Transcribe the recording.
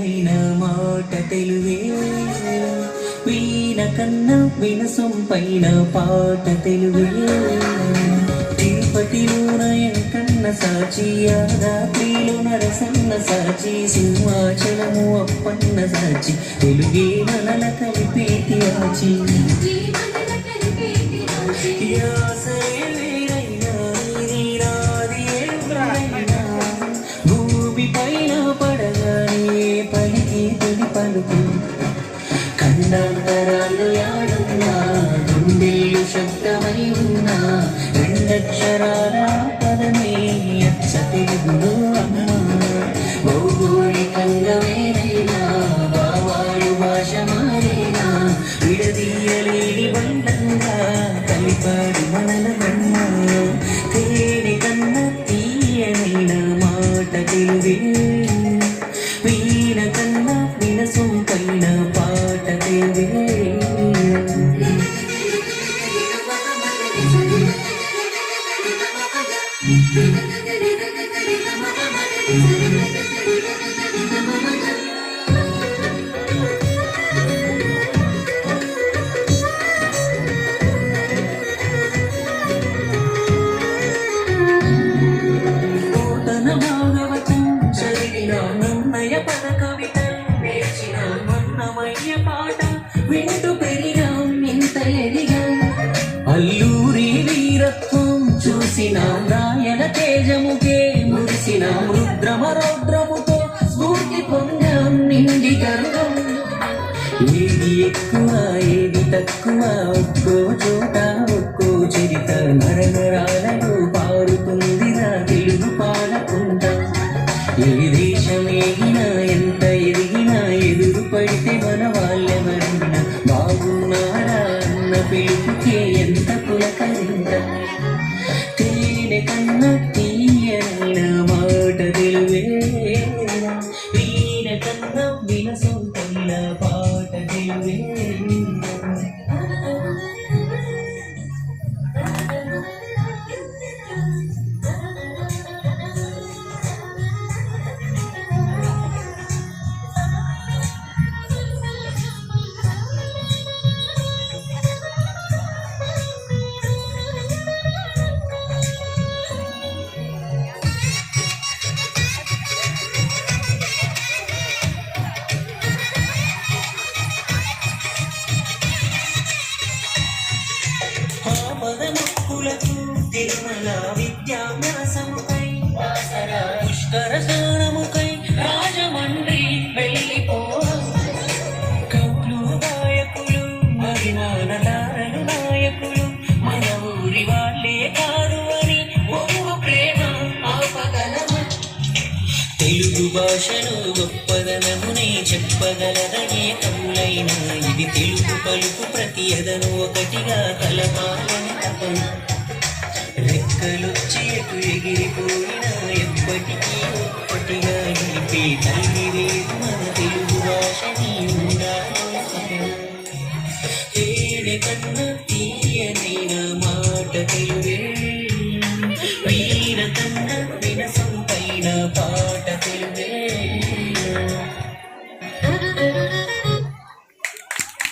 తీయనైన మాట తెలుగే వీణ కన్నా వినసొంపైన పాట తెలుగే తిరుపతిలో నయం కన్న సాచి యాదాద్రిలో నరసన్న సాచి సింహాచలము అప్పన్న సాచి తెలుగే మనల కలిపేటి ఆచి పైన పడగానే పలికి తొలి పలుకు ఖండాంతరాలు యాడున్నా గుండెలు శబ్దమై ఉన్నా రెండక్షరాల పదమే అచ్చ తెలుగులో అమ్మ భౌగోళికంగా వేరైనా భావాలు భాష మారేనా విడదీయలేని బంధంగా కలిపాడు మనల బ్రహ్మ తేనె కన్నా తీయనైన మాట తెలుగే వీణ కన్నా వినసొంపైన పాట తెలుగే పద కవిత నేర్చిన మన్నమయ్య పాట వింటూ పెరిగాం ఇంత ఎదిగాం అల్లూరి వీరత్వం చూసిన రాయల తేజముకే మురిసిన రుద్రమరౌద్రముతో స్ఫూర్తి పొందాం నిండి గర్వం ఏది ఎక్కువ ఏది తక్కువ ఒక్కో చోట ఒక్కో చరిత నరనరాలలో పారుతుందిరా తెలుగు పాలకుంటా ఏ దేశమేగినా ఎంత ఎదిగినా ఎదురు పడితే మన వాళ్ళెవరైనా బాగున్నారా అన్న పిలుపుకే ఎంత పులకరింత తేనె కన్నా తీయనైన మాట తెలుగే వీణ కన్నా వినసొంపైన పాట తెలుగే తిరుమల విద్యాభ్యాసముకై పుష్కర స్నానముకై రాజమండ్రి వెళ్ళిపోవా కవులు గాయకులు మరిమాన తారలు నాయకులు మన ఊరి వాళ్ళే కాదు అని ఒంగు ప్రేమ ఆపగలమా తెలుగు భాషను గొప్పదనమునే చెప్పగలదనే కవులైనా ఇది తెలుగు పలుకు ప్రతి ఎదను ఒకటిగా కలపాలని తపన రెక్కలొచ్చి ఎటు ఎగిరిపోయినా ఎప్పటికీ ఒక్కటిగా నిలిపే తల్లి వేరు మన తెలుగు భాషని ఉండాలి తేనె కన్నా తీయని